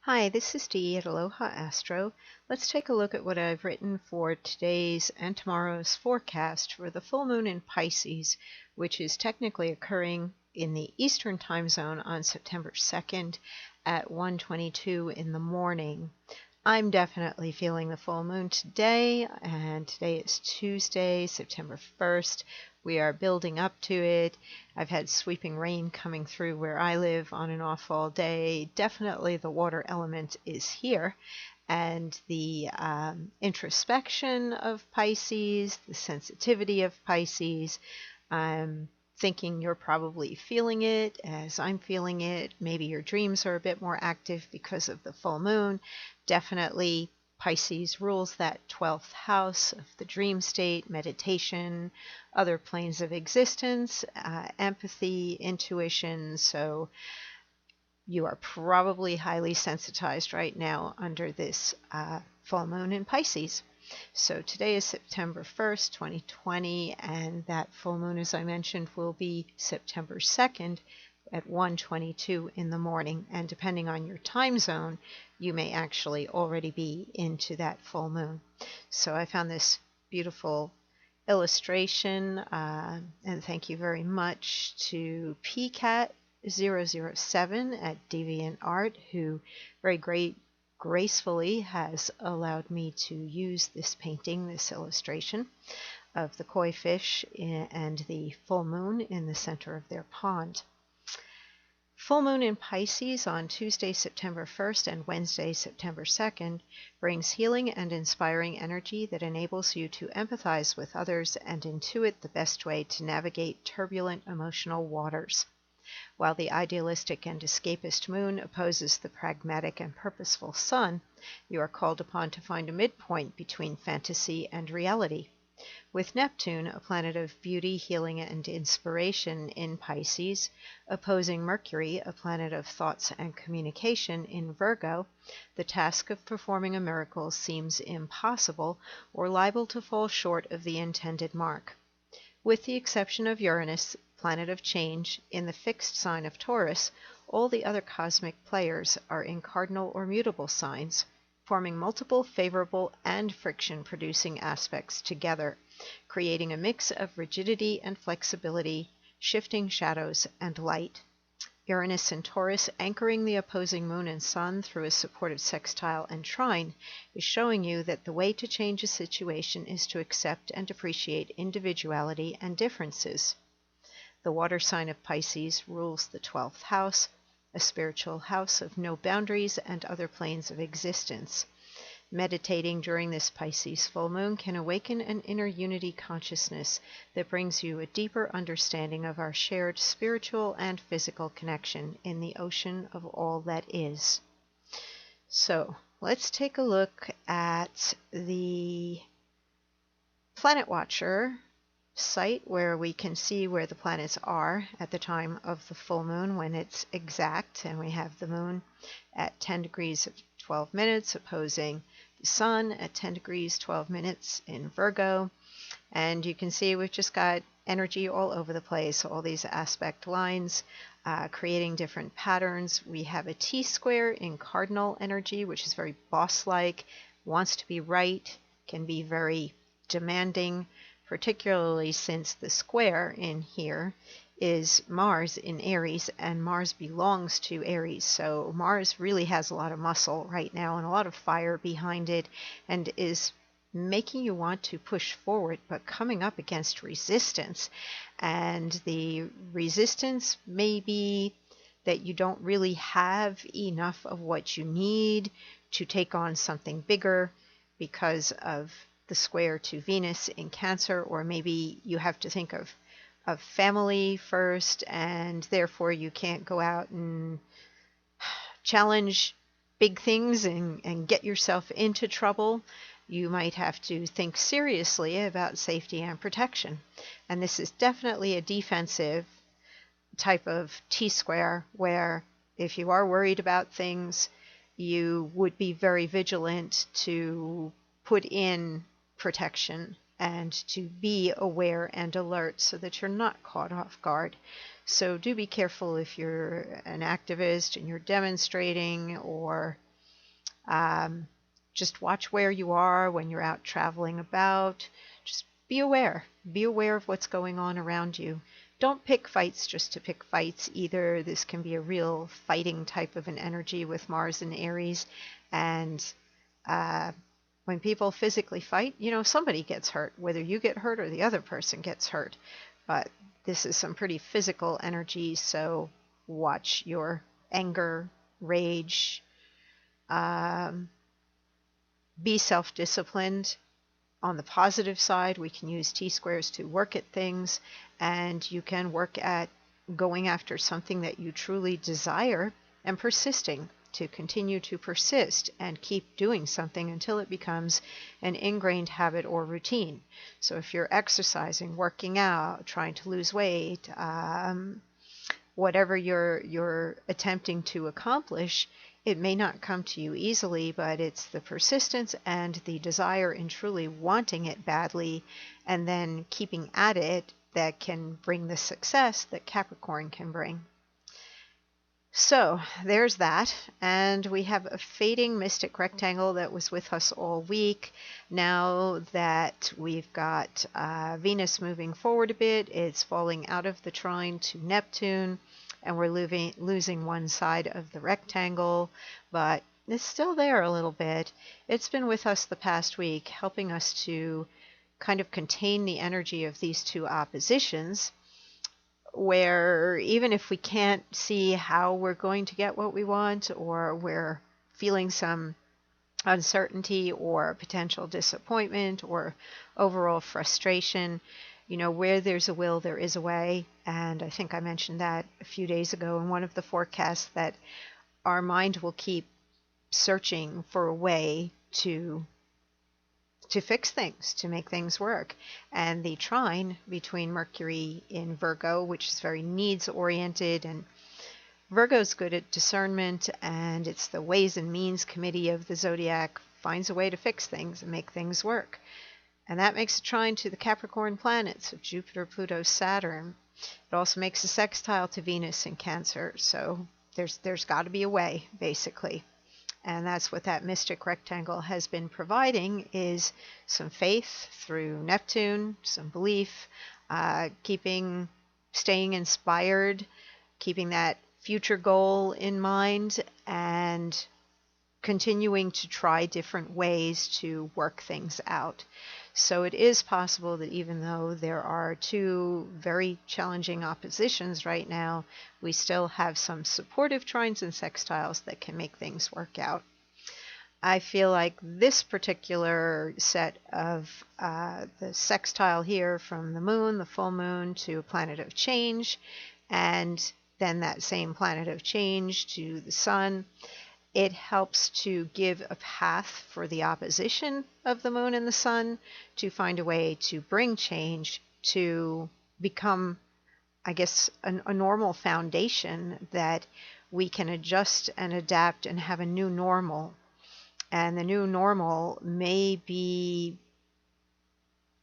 Hi, this is Dee at Aloha Astro. Let's take a look at what I've written for today's and tomorrow's forecast for the full moon in Pisces, which is technically occurring in the Eastern time zone on September 2nd at 1:22 in the morning. I'm definitely feeling the full moon today, and today is Tuesday, September 1st. We are building up to it. I've had sweeping rain coming through where I live on and off all day. Definitely the water element is here, and the introspection of Pisces, the sensitivity of Pisces. I'm thinking you're probably feeling it as I'm feeling it. Maybe your dreams are a bit more active because of the full moon. Definitely Pisces rules that 12th house of the dream state, meditation, other planes of existence, empathy, intuition. So you are probably highly sensitized right now under this full moon in Pisces. So today is September 1st, 2020, and that full moon, as I mentioned, will be September 2nd at 1:22 in the morning. And depending on your time zone, you may actually already be into that full moon. So I found this beautiful illustration, and thank you very much to PCAT007 at DeviantArt, who very gracefully has allowed me to use this painting, this illustration of the koi fish and the full moon in the center of their pond. Full moon in Pisces on Tuesday, September 1st and Wednesday, September 2nd brings healing and inspiring energy that enables you to empathize with others and intuit the best way to navigate turbulent emotional waters. While the idealistic and escapist moon opposes the pragmatic and purposeful sun, you are called upon to find a midpoint between fantasy and reality. With Neptune, a planet of beauty, healing, and inspiration in Pisces, opposing Mercury, a planet of thoughts and communication in Virgo, the task of performing a miracle seems impossible or liable to fall short of the intended mark. With the exception of Uranus, planet of change, in the fixed sign of Taurus, all the other cosmic players are in cardinal or mutable signs, forming multiple favorable and friction-producing aspects together, creating a mix of rigidity and flexibility, shifting shadows and light. Uranus and Taurus anchoring the opposing moon and sun through a supportive sextile and trine is showing you that the way to change a situation is to accept and appreciate individuality and differences. The water sign of Pisces rules the 12th house, a spiritual house of no boundaries and other planes of existence. Meditating during this Pisces full moon can awaken an inner unity consciousness that brings you a deeper understanding of our shared spiritual and physical connection in the ocean of all that is. So let's take a look at the Planet Watcher site where we can see where the planets are at the time of the full moon when it's exact, and we have the moon at 10 degrees 12 minutes opposing the sun at 10 degrees 12 minutes in Virgo, and you can see we've just got energy all over the place, all these aspect lines creating different patterns. We have a T-square in cardinal energy, which is very boss-like, wants to be right, can be very demanding, particularly since the square in here is Mars in Aries, and Mars belongs to Aries. So Mars really has a lot of muscle right now and a lot of fire behind it, and is making you want to push forward, but coming up against resistance. And the resistance may be that you don't really have enough of what you need to take on something bigger because of the square to Venus in Cancer, or maybe you have to think of family first, and therefore you can't go out and challenge big things and get yourself into trouble. You might have to think seriously about safety and protection. And this is definitely a defensive type of T-square, where if you are worried about things, you would be very vigilant to put in protection and to be aware and alert so that you're not caught off guard. So do be careful if you're an activist and you're demonstrating, or Um, just watch where you are when you're out traveling about. Just be aware. Be aware of what's going on around you. Don't pick fights just to pick fights either. This can be a real fighting type of an energy with Mars and Aries. And uh, when people physically fight, somebody gets hurt, whether you get hurt or the other person gets hurt. But this is some pretty physical energy, so watch your anger, rage, um, be self-disciplined. On the positive side, we can use T-squares to work at things, and you can work at going after something that you truly desire and persisting to continue to persist and keep doing something until it becomes an ingrained habit or routine. So if you're exercising, working out, trying to lose weight, whatever you're attempting to accomplish, it may not come to you easily, but it's the persistence and the desire in truly wanting it badly and then keeping at it that can bring the success that Capricorn can bring. So there's that, and we have a fading mystic rectangle that was with us all week. Now that we've got Venus moving forward a bit, it's falling out of the trine to Neptune, and we're losing one side of the rectangle, but it's still there a little bit. It's been with us the past week, helping us to kind of contain the energy of these two oppositions, where even if we can't see how we're going to get what we want, or we're feeling some uncertainty or potential disappointment or overall frustration, where there's a will, there is a way. And I think I mentioned that a few days ago in one of the forecasts, that our mind will keep searching for a way to fix things, to make things work. And the trine between Mercury in Virgo, which is very needs oriented, and Virgo's good at discernment, and it's the ways and means committee of the zodiac, finds a way to fix things and make things work. And that makes a trine to the Capricorn planets of Jupiter, Pluto, Saturn. It also makes a sextile to Venus in Cancer. So there's got to be a way, basically. And that's what that mystic rectangle has been providing, is some faith through Neptune, some belief, staying inspired, keeping that future goal in mind, and continuing to try different ways to work things out. So it is possible that even though there are two very challenging oppositions right now, we still have some supportive trines and sextiles that can make things work out. I feel like this particular set of the sextile here from the moon, the full moon, to a planet of change, and then that same planet of change to the sun, it helps to give a path for the opposition of the moon and the sun to find a way to bring change, to become, I guess, a normal foundation that we can adjust and adapt and have a new normal. And the new normal may be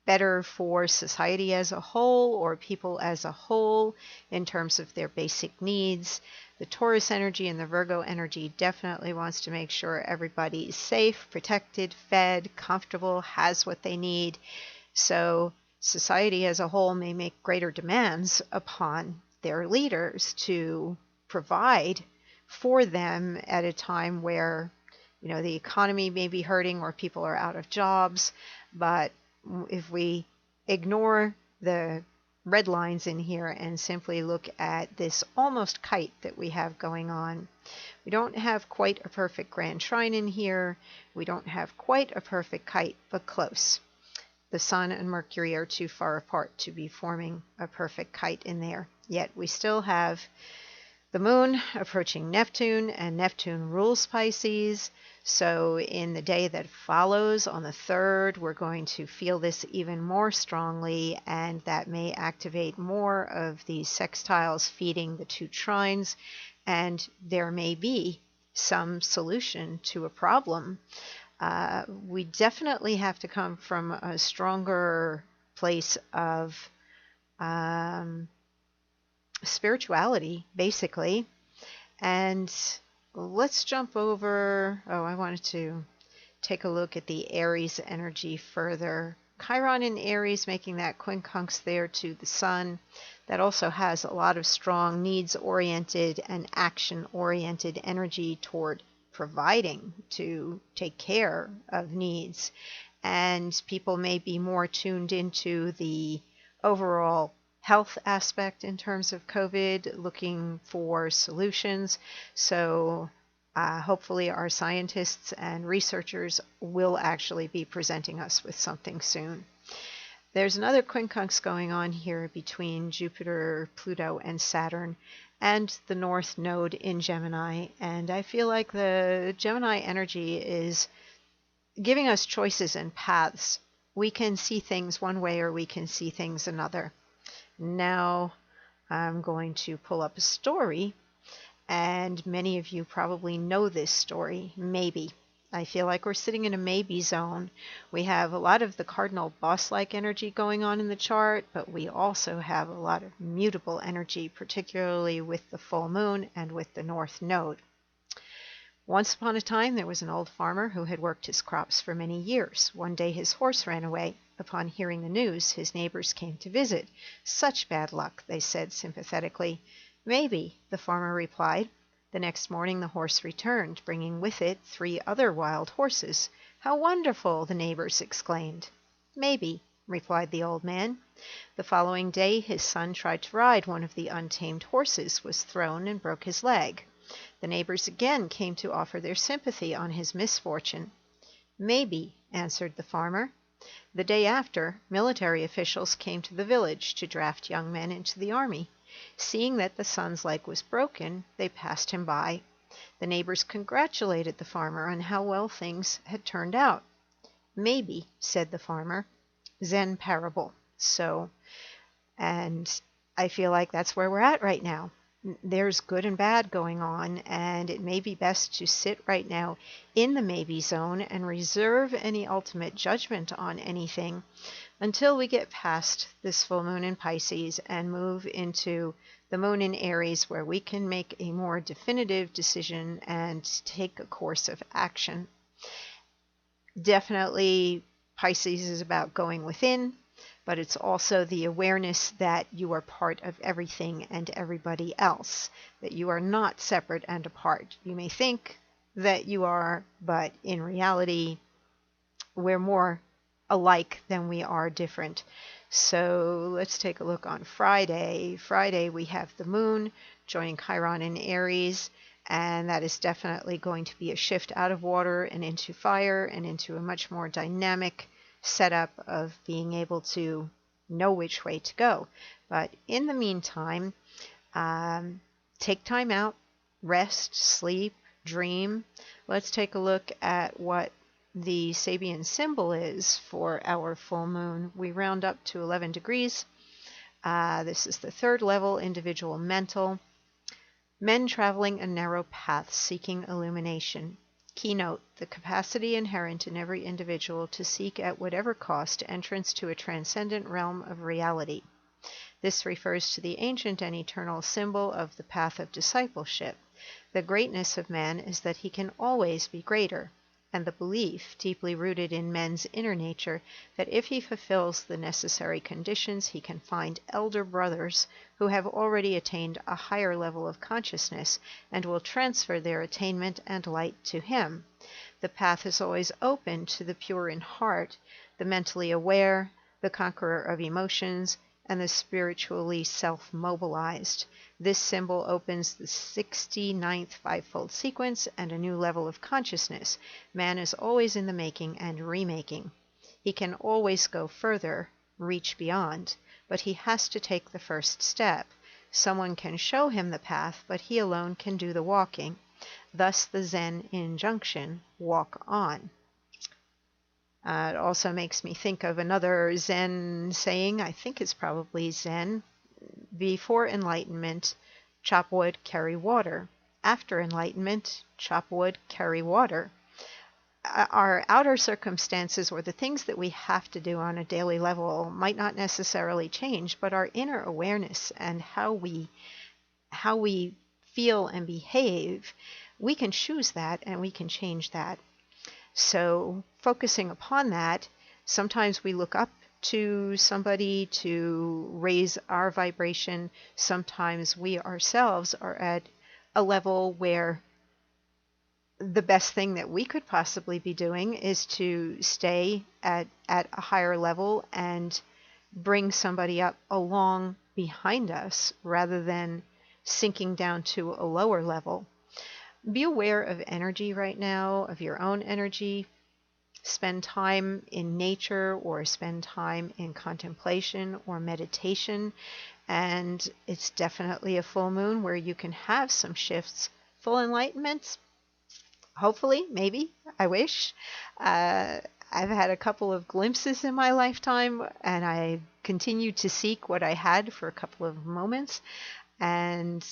better for society as a whole, or people as a whole, in terms of their basic needs. The Taurus energy and the Virgo energy definitely wants to make sure everybody is safe, protected, fed, comfortable, has what they need. So society as a whole may make greater demands upon their leaders to provide for them at a time where, the economy may be hurting or people are out of jobs. But if we ignore the red lines in here and simply look at this almost kite that we have going on, we don't have quite a perfect grand trine in here. We don't have quite a perfect kite, but close. The Sun and Mercury are too far apart to be forming a perfect kite in there. Yet we still have the moon approaching Neptune, and Neptune rules Pisces. So in the day that follows, on the 3rd, we're going to feel this even more strongly, and that may activate more of these sextiles feeding the two trines, and there may be some solution to a problem. We definitely have to come from a stronger place of spirituality, basically. And let's jump over. Oh, I wanted to take a look at the Aries energy further. Chiron in Aries making that quincunx there to the sun. That also has a lot of strong needs-oriented and action-oriented energy toward providing to take care of needs. And people may be more tuned into the overall health aspect in terms of COVID, looking for solutions. So hopefully our scientists and researchers will actually be presenting us with something soon. There's another quincunx going on here between Jupiter, Pluto, and Saturn, and the North Node in Gemini. And I feel like the Gemini energy is giving us choices and paths. We can see things one way or we can see things another. Now I'm going to pull up a story, and many of you probably know this story, maybe. I feel like we're sitting in a maybe zone. We have a lot of the cardinal boss-like energy going on in the chart, but we also have a lot of mutable energy, particularly with the full moon and with the North Node. Once upon a time, there was an old farmer who had worked his crops for many years. One day his horse ran away. Upon hearing the news, his neighbors came to visit. "Such bad luck," they said sympathetically. "Maybe," the farmer replied. The next morning the horse returned, bringing with it 3 other wild horses. "How wonderful!" the neighbors exclaimed. "Maybe," replied the old man. The following day his son tried to ride one of the untamed horses, was thrown, and broke his leg. The neighbors again came to offer their sympathy on his misfortune. "Maybe," answered the farmer. The day after, military officials came to the village to draft young men into the army. Seeing that the son's leg was broken, they passed him by. The neighbors congratulated the farmer on how well things had turned out. "Maybe," said the farmer. Zen parable. And I feel like that's where we're at right now. There's good and bad going on, and it may be best to sit right now in the maybe zone and reserve any ultimate judgment on anything until we get past this full moon in Pisces and move into the moon in Aries, where we can make a more definitive decision and take a course of action. Definitely, Pisces is about going within, but it's also the awareness that you are part of everything and everybody else, that you are not separate and apart. You may think that you are, but in reality, we're more alike than we are different. So let's take a look on Friday. Friday, we have the moon joining Chiron in Aries, and that is definitely going to be a shift out of water and into fire and into a much more dynamic setup of being able to know which way to go. But in the meantime, take time out, rest, sleep, dream. Let's take a look at what the Sabian symbol is for our full moon. We round up to 11 degrees. This is the 3rd level, individual mental. Men traveling a narrow path, seeking illumination. Keynote: the capacity inherent in every individual to seek at whatever cost entrance to a transcendent realm of reality. This refers to the ancient and eternal symbol of the path of discipleship. The greatness of man is that he can always be greater, and the belief, deeply rooted in men's inner nature, that if he fulfills the necessary conditions, he can find elder brothers who have already attained a higher level of consciousness and will transfer their attainment and light to him. The path is always open to the pure in heart, the mentally aware, the conqueror of emotions, and the spiritually self-mobilized. This symbol opens the 69th fivefold sequence and a new level of consciousness. Man is always in the making and remaking. He can always go further, reach beyond, but he has to take the first step. Someone can show him the path, but he alone can do the walking. Thus the Zen injunction, walk on. It also makes me think of another Zen saying, I think it's probably Zen: before enlightenment, chop wood, carry water. After enlightenment, chop wood, carry water. Our outer circumstances, or the things that we have to do on a daily level, might not necessarily change, but our inner awareness and how we feel and behave we can choose that and we can change that. So focusing upon that, sometimes we look up to somebody to raise our vibration. Sometimes we ourselves are at a level where the best thing that we could possibly be doing is to stay at a higher level and bring somebody up along behind us rather than sinking down to a lower level. Be aware of energy right now, of your own energy. Spend time in nature or spend time in contemplation or meditation. And it's definitely a full moon where you can have some shifts. Full enlightenments, hopefully, maybe, I wish. I've had a couple of glimpses in my lifetime, and I continue to seek what I had for a couple of moments. And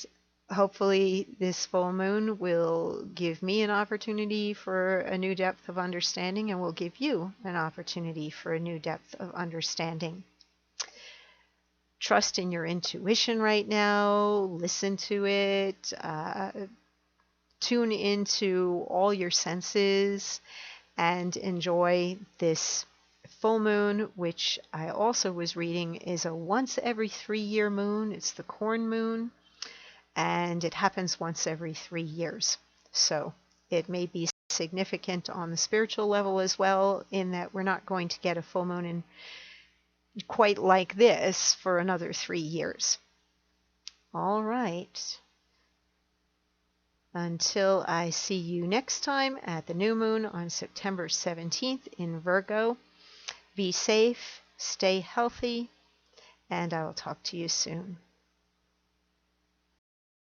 hopefully this full moon will give me an opportunity for a new depth of understanding, and will give you an opportunity for a new depth of understanding. Trust in your intuition right now. Listen to it. Tune into all your senses and enjoy this full moon, which I also was reading is a once every 3-year moon. It's the corn moon, and it happens once every 3 years. So it may be significant on the spiritual level as well, in that we're not going to get a full moon in quite like this for another 3 years. All right. Until I see you next time at the new moon on September 17th in Virgo, be safe, stay healthy, and I will talk to you soon.